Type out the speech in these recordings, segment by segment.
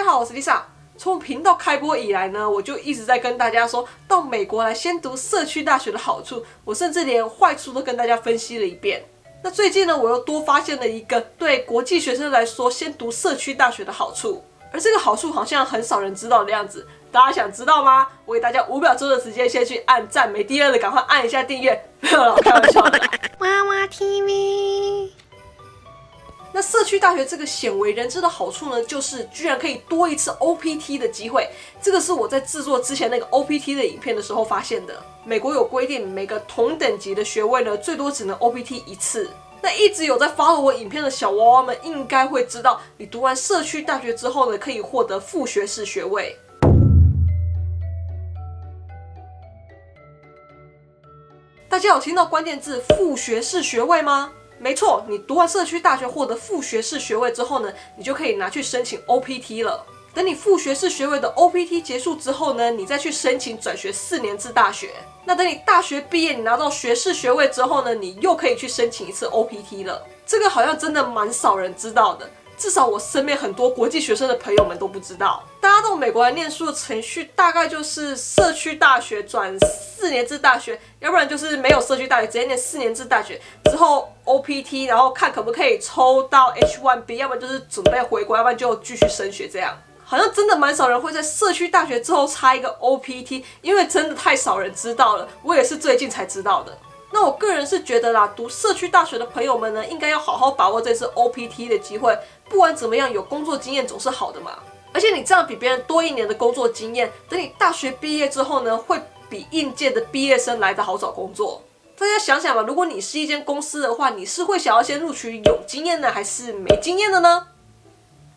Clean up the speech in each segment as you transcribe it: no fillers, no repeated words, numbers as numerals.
家好，我是 Lisa。从频道开播以来呢，我就一直在跟大家说到美国来先读社区大学的好处，我甚至连坏处都跟大家分析了一遍。那最近呢，我又多发现了一个对国际学生来说先读社区大学的好处，而这个好处好像很少人知道的样子。大家想知道吗？我给大家5秒钟的时间，先去按赞，没第二的赶快按一下订阅。没有了，开玩笑的啦。娃娃 TV。那社区大学这个鲜为人知的好处呢，就是居然可以多一次 OPT 的机会。这个是我在制作之前那个 OPT 的影片的时候发现的。美国有规定，每个同等级的学位呢，最多只能 OPT 一次。那一直有在 follow 我影片的小娃娃们，应该会知道，你读完社区大学之后呢，可以获得副学士学位。大家有听到关键字副学士学位吗？没错，你读完社区大学获得副学士学位之后呢，你就可以拿去申请 OPT 了。等你副学士学位的 OPT 结束之后呢，你再去申请转学4年制大学。那等你大学毕业，你拿到学士学位之后呢，你又可以去申请一次 OPT 了。这个好像真的蛮少人知道的。至少我身边很多国际学生的朋友们都不知道。大家到美国来念书的程序大概就是社区大学转4年制大学，要不然就是没有社区大学直接念4年制大学之后 OPT， 然后看可不可以抽到 H1B， 要不然就是准备回国，要不然就继续升学这样。好像真的蛮少人会在社区大学之后插一个 OPT， 因为真的太少人知道了，我也是最近才知道的。那我个人是觉得啦，读社区大学的朋友们呢，应该要好好把握这次 OPT 的机会。不管怎么样，有工作经验总是好的嘛。而且你这样比别人多1年的工作经验，等你大学毕业之后呢，会比应届的毕业生来得好找工作。大家想想吧，如果你是一间公司的话，你是会想要先录取有经验的，还是没经验的呢？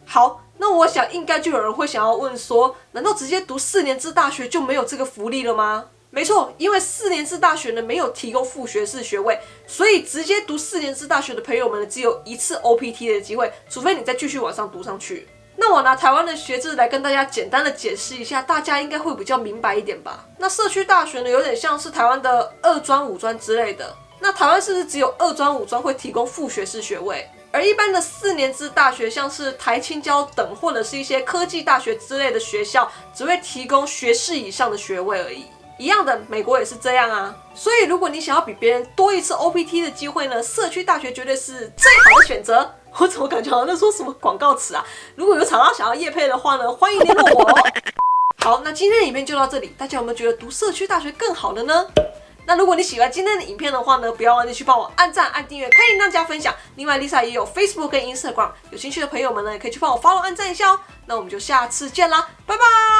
好，那我想应该就有人会想要问说，难道直接读4年制大学就没有这个福利了吗？没错，因为4年制大学呢没有提供副学士学位，所以直接读4年制大学的朋友们呢，只有1次 OPT 的机会，除非你再继续往上读上去。那我拿台湾的学制来跟大家简单的解释一下，大家应该会比较明白一点吧。那社区大学呢，有点像是台湾的2专、5专之类的。那台湾是不是只有2专、5专会提供副学士学位？而一般的4年制大学，像是台清交等，或者是一些科技大学之类的学校，只会提供学士以上的学位而已。一样的，美国也是这样啊。所以如果你想要比别人多1次 OPT 的机会呢，社区大学绝对是最好的选择。我怎么感觉好像在说什么广告词啊？如果有厂商想要业配的话呢，欢迎联络我哦。好，那今天的影片就到这里，大家有没有觉得读社区大学更好的呢？那如果你喜欢今天的影片的话呢，不要忘记去帮我按赞、按订阅、开铃铛、加分享。另外 ，Lisa 也有 Facebook 跟 Instagram， 有兴趣的朋友们呢，也可以去帮我 follow、按赞一下哦。那我们就下次见啦，拜拜。